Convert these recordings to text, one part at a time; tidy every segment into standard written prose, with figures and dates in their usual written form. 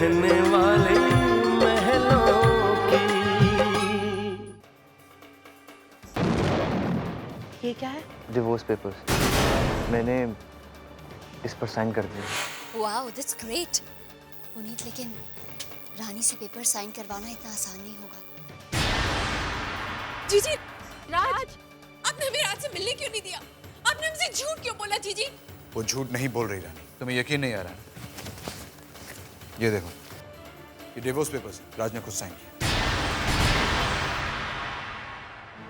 रहने वाले महलों की। ये क्या है? Divorce papers. मैंने इस पर साइन कर दिया। Wow, that's great. पुनीत, लेकिन रानी से पेपर साइन करवाना इतना आसान नहीं होगा। जीजी, राज, आपने हमें राज से मिलने क्यों नहीं दिया? आपने हमसे झूठ क्यों बोला जीजी? वो झूठ नहीं बोल रही रानी, तुम्हें यकीन नहीं आ रहा? ये देखो, ये डिवोर्स पेपर्स राज ने खुद साइन किया।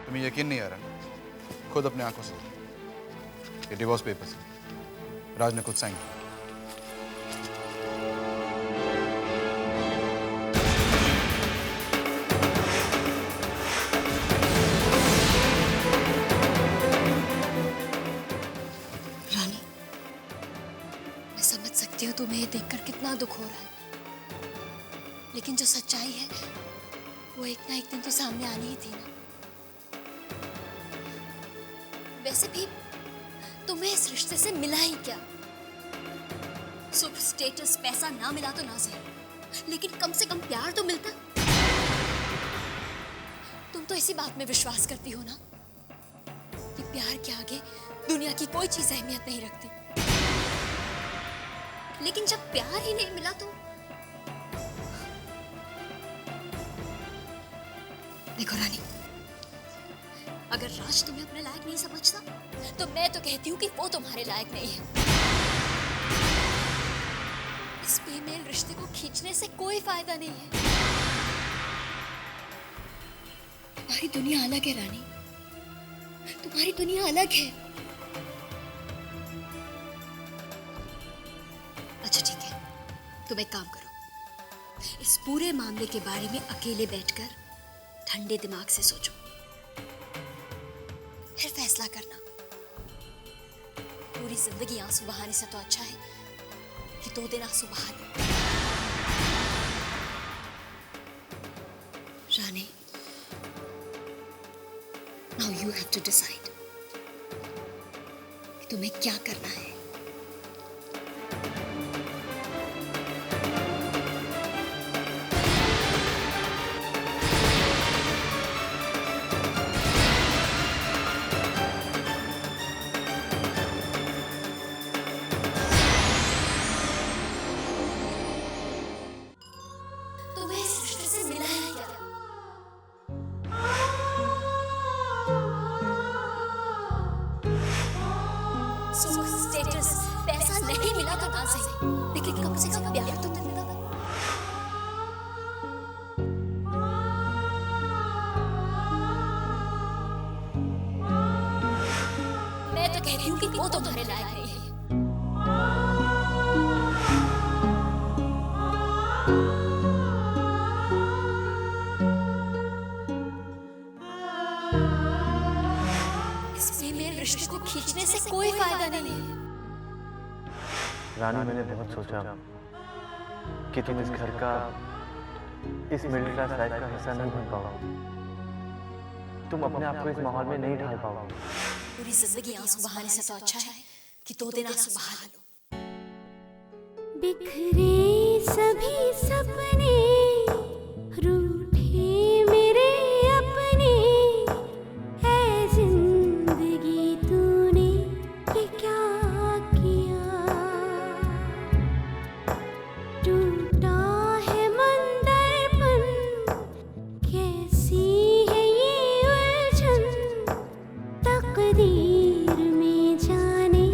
तुम्हें यकीन नहीं आ रहा? खुद अपने आंखों से ये डिवोर्स पेपर्स राज ने खुद साइन किया। रानी, मैं समझ सकती हूँ तुम्हें ये देखकर कितना दुख हो रहा है, लेकिन जो सच्चाई है वो एक ना एक दिन तो सामने आनी ही थी ना। वैसे भी तुम्हें इस रिश्ते से मिला ही क्या? सुख, स्टेटस, पैसा ना मिला तो ना सही, लेकिन कम से कम प्यार तो मिलता। तुम तो इसी बात में विश्वास करती हो ना कि प्यार के आगे दुनिया की कोई चीज अहमियत नहीं रखती। लेकिन जब प्यार ही नहीं मिला तो देखो रानी, अगर राज तुम्हें अपने लायक नहीं समझता तो मैं तो कहती हूँ कि वो तुम्हारे लायक नहीं है। इस बेमेल रिश्ते को खींचने से कोई फायदा नहीं है। तुम्हारी दुनिया अलग है रानी, तुम्हारी दुनिया अलग है। अच्छा ठीक है, तुम एक काम करो, इस पूरे मामले के बारे में अकेले बैठकर ठंडे दिमाग से सोचो, फिर फैसला करना। पूरी जिंदगी आंसू बहाने से तो अच्छा है कि 2 दिन आंसू बहा लो। Rani, now you have to decide कि तुम्हें क्या करना है। तुम्हें इस रिश्ते से मिला है क्या? सुख, स्टेटस, पैसा नहीं मिला तो ना सही, लेकिन कम से कम प्यार तो मिला। मैं तो कहती हूँ कि वो तुम्हारे लायक नहीं है। रिश्ते को खींचने से कोई फायदा नहीं है। रानी, मैंने बहुत सोचा कि तुम इस घर का, इस मिडिल क्लास लाइफ का हिस्सा नहीं बन पाओगे। तुम अपने आप को इस माहौल में नहीं ढाल पाओगे। पूरी जिंदगी आंसू बहाने से तो अच्छा है कि 2 दिन आंसू बहा लो। बिखरे सभी सपने, रूठे मेरे अपने, है जिंदगी तूने ये क्या किया। टूटा है मन दर्पण, कैसी है ये उलझन, तकदीर में जाने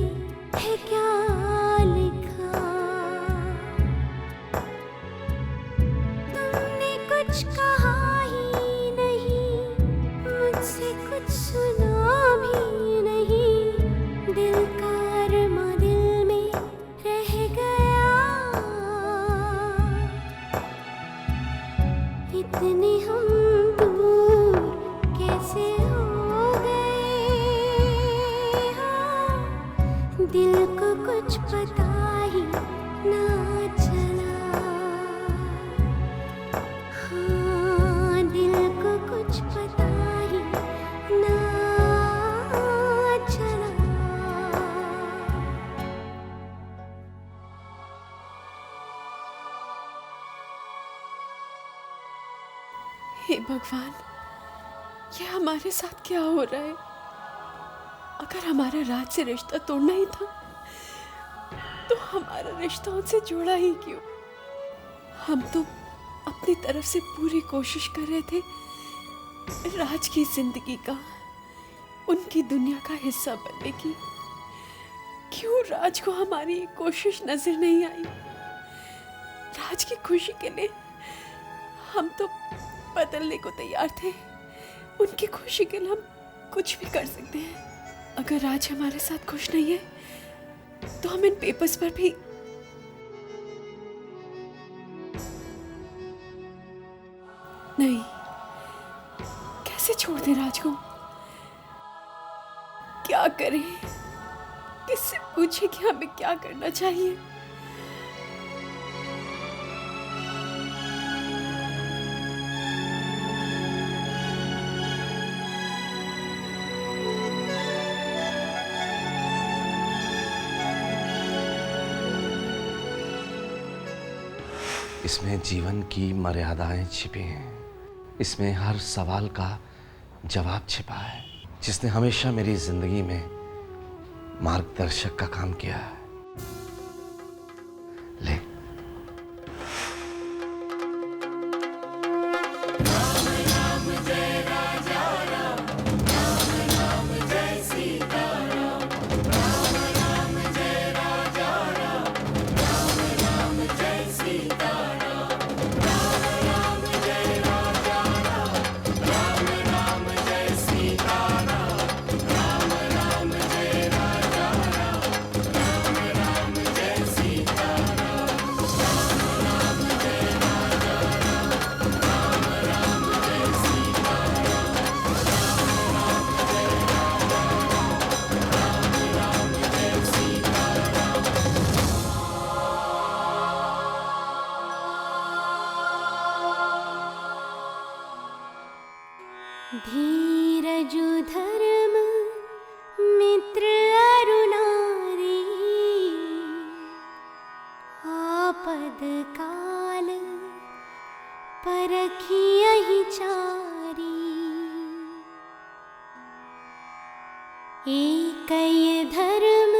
है क्या लिखा। तुमने कुछ कहा ही नहीं, मुझसे कुछ सुना भी नहीं, दिल का अरमा दिल में रह गया। इतने हम दूर कैसे हो गए, हाँ, दिल को कुछ पता ही ना चला। हाँ, दिल को कुछ पता ही ना चला। हे भगवान, ये हमारे साथ क्या हो रहा है? अगर हमारा राज से रिश्ता तोड़ना ही था तो हमारा रिश्ता उनसे जोड़ा ही क्यों? हम तो अपनी तरफ से पूरी कोशिश कर रहे थे राज की जिंदगी का, उनकी दुनिया का हिस्सा बनने की। क्यों राज को हमारी ये कोशिश नजर नहीं आई? राज की खुशी के लिए हम तो बदलने को तैयार थे। उनकी खुशी के लिए हम कुछ भी कर सकते हैं। अगर राज हमारे साथ खुश नहीं है तो हम इन पेपर्स पर भी नहीं। कैसे छोड़ दें राज को? क्या करें? किससे पूछे कि हमें क्या करना चाहिए? इसमें जीवन की मर्यादाएं छिपी हैं। इसमें हर सवाल का जवाब छिपा है, जिसने हमेशा मेरी जिंदगी में मार्गदर्शक का काम किया है। ले, धीरजु धर्म मित्र अरुणारी, आपद काल परखियहि चारी। एकय धर्म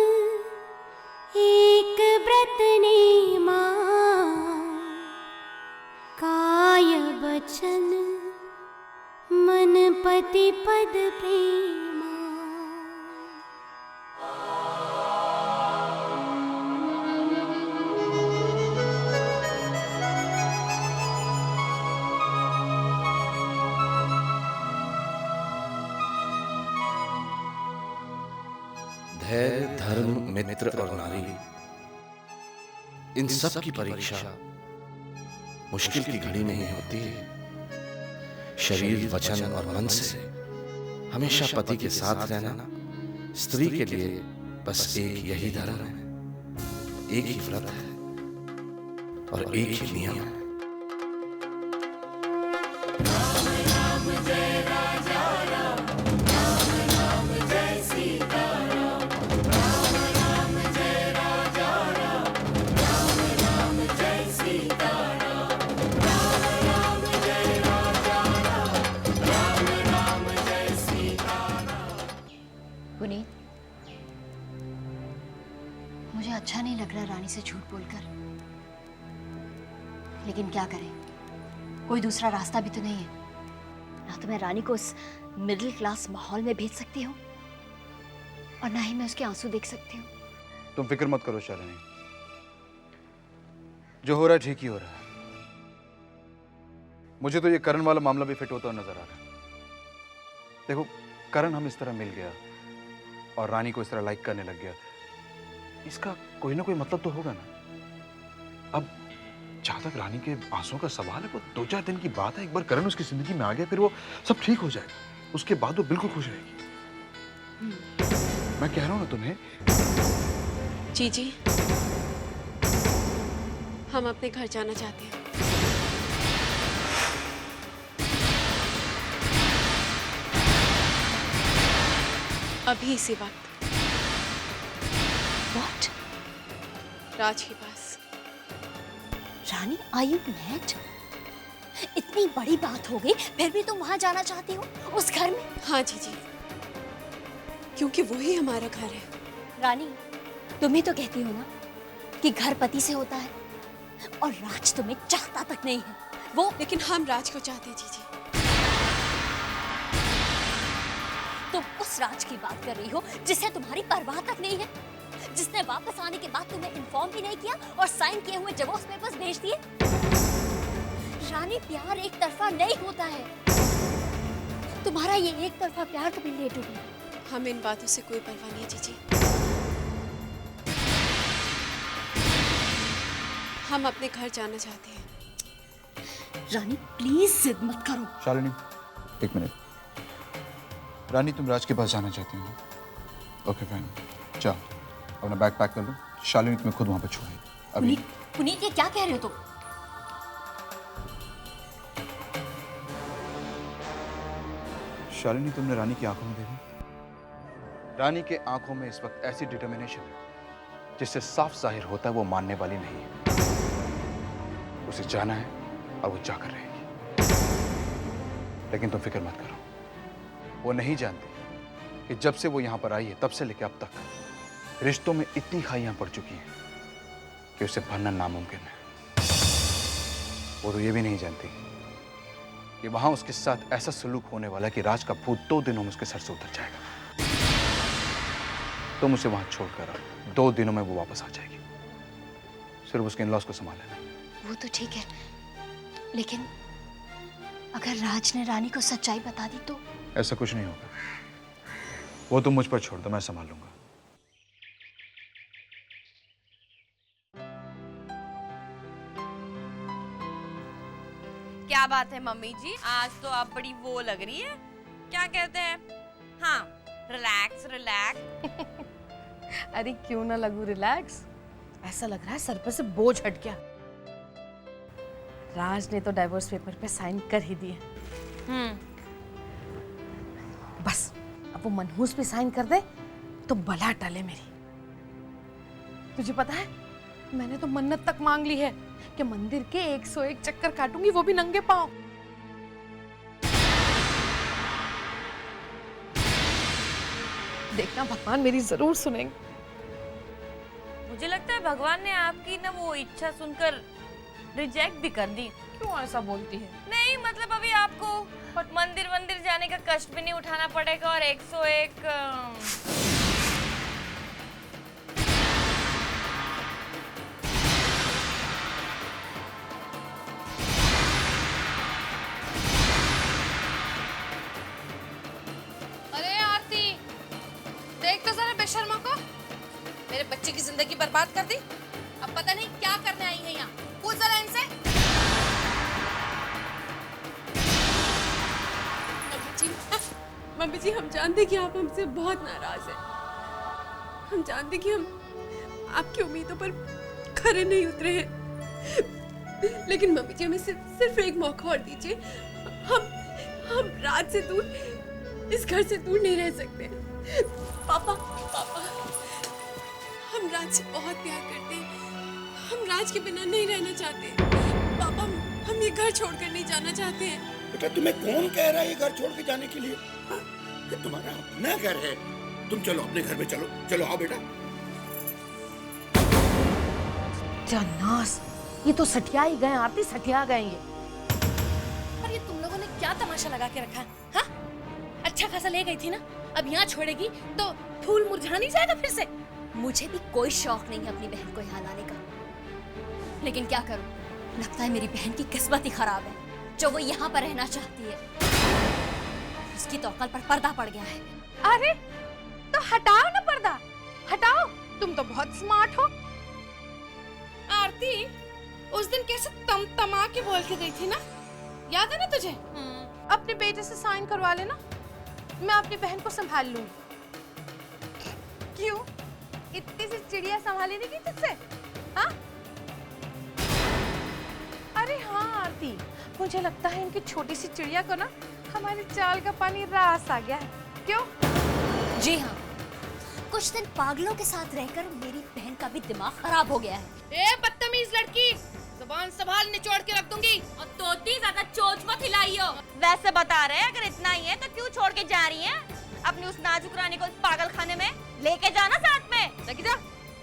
एक व्रत नेमा, काय वचन मन पति पद प्रेमा। धैर्य, धर्म, मित्र और नारी, इन सब की परीक्षा मुश्किल की घड़ी में ही होती है। शरीर, वचन और मन से हमेशा पति के साथ रहना स्त्री के लिए बस एक यही धर्म है, एक ही व्रत है और एक ही नियम है। पुनीत, मुझे अच्छा नहीं लग रहा रानी से झूठ बोलकर, लेकिन क्या करें, कोई दूसरा रास्ता भी तो नहीं है। ना तो मैं रानी को उस मिडिल क्लास माहौल में भेज सकती हूँ और ना ही मैं उसके आंसू देख सकती हूँ। तुम फिक्र मत करो शालिनी, जो हो रहा है ठीक ही हो रहा है। मुझे तो ये करण वाला मामला भी फिट होता हुआ नजर आ रहा है। देखो, करण हम इस तरह मिल गया और रानी को इस तरह लाइक करने लग गया, इसका कोई ना कोई मतलब तो होगा ना। अब जहां तक रानी के आंसुओं का सवाल है, वो 2-4 दिन की बात है। एक बार करण उसकी जिंदगी में आ गया, फिर वो सब ठीक हो जाएगा। उसके बाद वो बिल्कुल खुश रहेगी। मैं कह रहा हूं ना तुम्हें। जी, हम अपने घर जाना चाहते हैं। अभी इसी वक्त। What? राज के पास। रानी, are you mad? इतनी बड़ी बात हो गई फिर भी तुम वहां जाना चाहती हो, उस घर में? हाँ जीजी, क्योंकि वही हमारा घर है। रानी, तुम ही तो कहती हो ना कि घर पति से होता है, और राज तुम्हें चाहता तक नहीं है वो। लेकिन हम राज को चाहते हैं जीजी। तुम उस राज की बात कर रही हो जिसे तुम्हारी परवाह तक नहीं है, जिसने वापस आने के बाद तुम्हें इन्फॉर्म भी नहीं किया और साइन किए हुए डिवोर्स पेपर्स भेज दिए। रानी, प्यार एक तरफा नहीं होता है। तुम्हारा ये एक तरफा प्यार कभी लेट हो गया। हमें इन बातों से कोई परवाह नहीं है जीजी। हम अपने घर जाना चाहते हैं। रानी प्लीज जिद मत करो। शालिनी, एक मिनट। रानी, तुम राज के पास जाना चाहती हो? ओके फाइन, जाओ अपना बैग पैक कर लो। शालिनी तुम्हें खुद वहां पर छोड़ेगी अभी। पुनीत, ये क्या कह रहे हो तुम? शालिनी, तुमने रानी की आंखों में देखा? रानी के आंखों में इस वक्त ऐसी डिटर्मिनेशन है जिससे साफ जाहिर होता है वो मानने वाली नहीं है। उसे जाना है और वो जाकर रहेगी। लेकिन तुम फिक्र मत करो, वो नहीं जानती कि जब से वो यहां पर आई है तब से लेकर अब तक रिश्तों में इतनी खाइयां पड़ चुकी हैं कि उसे भरना नामुमकिन है। वो तो ये भी नहीं जानती कि वहां उसके साथ ऐसा सलूक होने वाला है कि राज का भूत 2 दिनों में उसके सर से उतर जाएगा। तुम उसे वहां छोड़कर आओ, 2 दिनों में वो वापस आ जाएगी। सिर्फ उसके इन-लॉज को संभाल लेना। वो तो ठीक है, लेकिन अगर राज ने रानी को सच्चाई बता दी तो? ऐसा कुछ नहीं होगा, वो तुम मुझ पर छोड़ दो, मैं संभाल लूंगा। क्या बात है मम्मी जी, आज तो आप बड़ी वो लग रही है। क्या कहते हैं? हाँ, रिलैक्स रिलैक्स। अरे क्यों ना लगूं रिलैक्स, ऐसा लग रहा है सर पर से बोझ हट गया। राज ने तो डाइवोर्स पेपर पे साइन कर ही दिए। बस अब वो मनहूस पे साइन कर दे तो बला टले मेरी। तुझे पता है, मैंने तो मन्नत तक मांग ली है कि मंदिर के 101 चक्कर काटूंगी, वो भी नंगे पांव। देखना भगवान मेरी जरूर सुनेंगे। मुझे लगता है भगवान ने आपकी ना वो इच्छा सुनकर रिजेक्ट भी कर दी। क्यों ऐसा बोलती है? नहीं मतलब अभी आपको मंदिर मंदिर जाने का कष्ट भी नहीं उठाना पड़ेगा और 101 अरे आरती, देख तो जरा बेशर्मा को, मेरे बच्चे की जिंदगी बर्बाद कर दी। अब पता नहीं क्या करने आई है यहाँ। पूछ जरा इनसे। मम्मी जी, हम जानते हैं कि आप हमसे बहुत नाराज हैं। हम जानते हैं कि हम आपकी उम्मीदों पर खरे नहीं उतरे हैं। लेकिन मम्मी जी, हमें सिर्फ एक मौका और दीजिए। हम राज से दूर, इस घर से दूर नहीं रह सकते। पापा, हम राज से बहुत प्यार करते हैं। हम राज के बिना नहीं रहना चाहते। पापा, हम ये घर छोड़कर नहीं जाना चाहते हैं। बेटा, तुम्हें कौन कह रहा है ये घर छोड़ के जाने के लिए? हाँ? ये तुम्हारा अपना घर है। तुम चलो अपने घर में, चलो चलो, आओ बेटा। नास, ये तो सठिया ही गए आरती, सठिया गए ये। पर ये तुम लोगों ने क्या तमाशा लगा के रखा है? हाँ? अच्छा खासा ले गई थी ना, अब यहाँ छोड़ेगी तो फूल मुरझा नहीं जाएगा फिर से? मुझे भी कोई शौक नहीं है अपनी बहन को यहाँ लाने का, लेकिन क्या करूं, लगता है मेरी बहन की किस्मत ही खराब है जो वो यहाँ पर रहना चाहती है। उसकी तो अकल पर पर्दा पड़ गया है। अरे तो हटाओ ना पर्दा, हटाओ, तुम तो बहुत स्मार्ट हो। आरती, उस दिन कैसे तमा के बोल के गई थी ना, याद है ना तुझे? अपने बेटे से साइन करवा लेना, मैं अपनी बहन को संभाल लूंगी। क्यों, इतनी सी चिड़िया संभाली नहीं की तुझसे? हाँ? अरे हाँ आरती, मुझे लगता है इनकी छोटी सी चिड़िया को ना हमारे चाल का पानी रास आ गया है। क्यों? जी हाँ, कुछ दिन पागलों के साथ रहकर मेरी बहन का भी दिमाग खराब हो गया है। ए बदतमीज लड़की, जुबान संभाल निचोड़ के रख दूंगी। और तोती ज्यादा चोच मत हिलाइयो। वैसे बता रहे हैं अगर इतना ही है तो क्यों छोड़ के जा रही हैं? अपनी उस नाजुक रानी को पागल खाने में लेके जाना साथ में। लेके जा।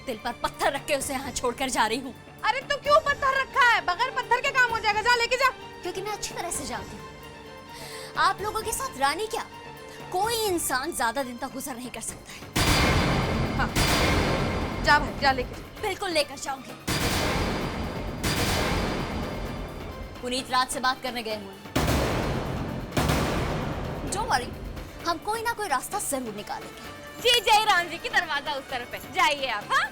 दिल पर पत्थर रख के उसे यहाँ छोड़कर जा रही हूँ। अरे तो क्यों पत्थर रखा है? बगैर पत्थर के काम हो जाएगा, जा लेके जा। क्योंकि मैं अच्छी तरह से जानती हूँ आप लोगों के साथ रानी क्या, कोई इंसान ज्यादा दिन तक गुजर नहीं कर सकता है। हाँ। जा भाई, जा लेके जा। बिल्कुल लेकर जाऊंगी। पुनीत रात से बात करने गए हुए हैं। डोंट वरी, हम कोई ना कोई रास्ता जरूर निकालेंगे। जी जय राम जी की दरवाजा उस तरफ है, जाइए आप। हाँ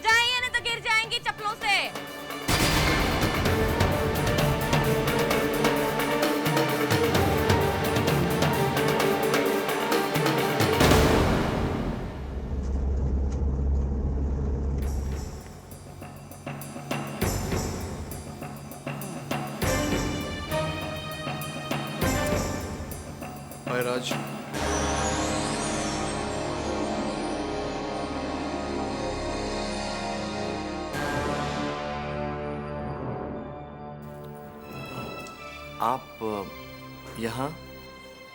जाइए, नहीं तो गिर जाएंगी चप्पलों से। हाय राज। आप यहाँ?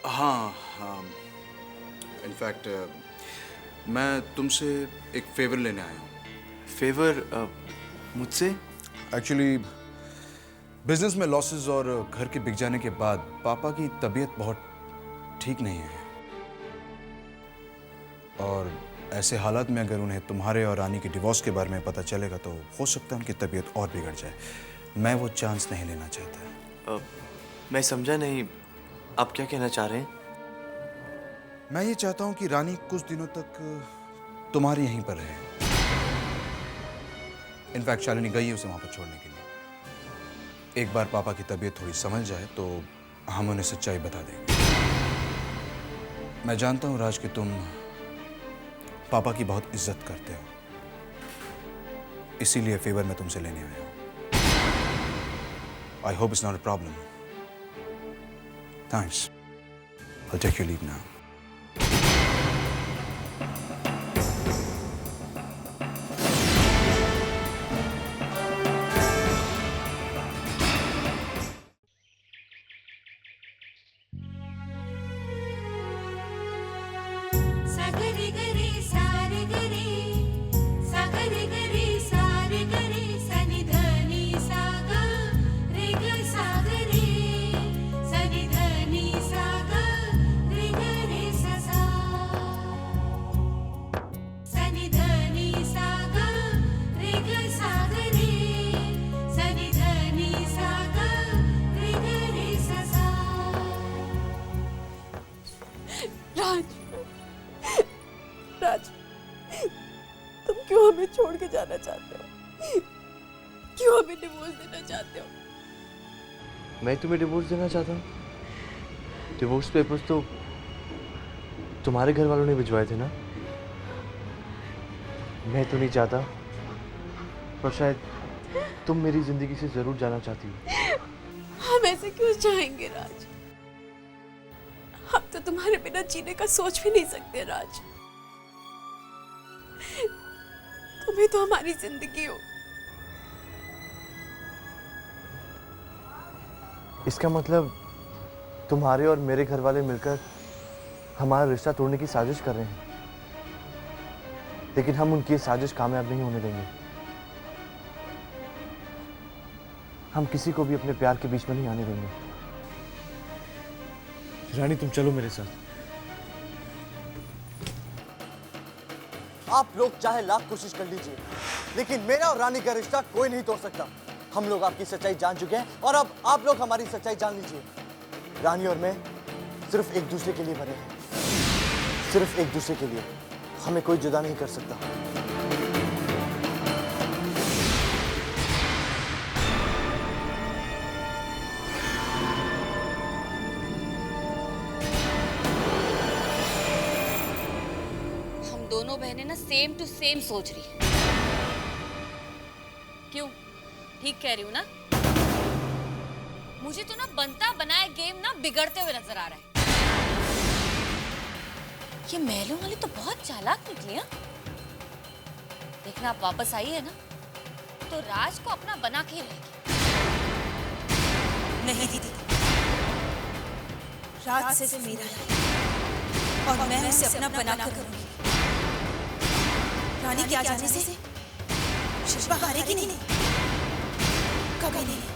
हाँ हाँ, इनफैक्ट मैं तुमसे एक फेवर लेने आया हूँ। फेवर मुझसे? एक्चुअली बिजनेस में लॉसेस और घर के बिक जाने के बाद पापा की तबीयत बहुत ठीक नहीं है, और ऐसे हालात में अगर उन्हें तुम्हारे और रानी के डिवोर्स के बारे में पता चलेगा तो हो सकता है उनकी तबीयत और बिगड़ जाए। मैं वो चांस नहीं लेना चाहता। मैं समझा नहीं, आप क्या कहना चाह रहे हैं? मैं ये चाहता हूँ कि रानी कुछ दिनों तक तुम्हारे यहीं पर रहे। इनफैक्ट शालिनी गई है उसे वहां पर छोड़ने के लिए। एक बार पापा की तबीयत थोड़ी संभल जाए तो हम उन्हें सच्चाई बता देंगे। मैं जानता हूं राज कि तुम पापा की बहुत इज्जत करते हो, इसीलिए फेवर मैं तुमसे लेने आया हूं। I hope it's not a problem. Thanks. I'll take your leave now. सागरे गरे सारे गरे सागरे गरे सारे गरे सनि धनी सागा रे ग सागरे सनि धनी सागा रे ग रे सा सनि धनी सागा रे ग सागरे सनि धनी सागा रे ग रे सा। राज, राज, तुम क्यों हमें छोड़ के जाना चाहते हो? क्यों हमें डिवोर्स देना चाहते हो? मैं तुम्हें डिवोर्स देना चाहता हूँ? डिवोर्स पेपर्स तो तुम्हारे घर वालों ने भिजवाए थे ना। मैं तो नहीं चाहता, पर शायद तुम मेरी जिंदगी से जरूर जाना चाहती हो। हम ऐसे क्यों चाहेंगे राज? हम तो तुम्हारे बिना जीने का सोच भी नहीं सकते राज। तुम्हें तो हमारी जिंदगी हो। इसका मतलब तुम्हारे और मेरे घर वाले मिलकर हमारा रिश्ता तोड़ने की साजिश कर रहे हैं, लेकिन हम उनकी साजिश कामयाब नहीं होने देंगे। हम किसी को भी अपने प्यार के बीच में नहीं आने देंगे। रानी, तुम चलो मेरे साथ। आप लोग चाहे लाख कोशिश कर लीजिए, लेकिन मेरा और रानी का रिश्ता कोई नहीं तोड़ सकता। हम लोग आपकी सच्चाई जान चुके हैं और अब आप लोग हमारी सच्चाई जान लीजिए। रानी और मैं सिर्फ एक दूसरे के लिए बने हैं, सिर्फ एक दूसरे के लिए। हमें कोई जुदा नहीं कर सकता। हम दोनों बहनें ना सेम टू सेम सोच रही हैं। क्यों? ठीक कह रही हूँ ना? मुझे तो ना बनता बनाए गेम ना बिगड़ते हुए नजर आ रहा है। ये महलों वाली तो बहुत चालाक निकली। हाँ, देखना आप वापस आई है ना तो राज को अपना बना के ही रहेगी। नहीं दीदी, रात से मेरा है और मैं उसे अपना बनाकर करूंगी। रानी के आ जाने से शिल्पा हारेगी नहीं, कभी नहीं।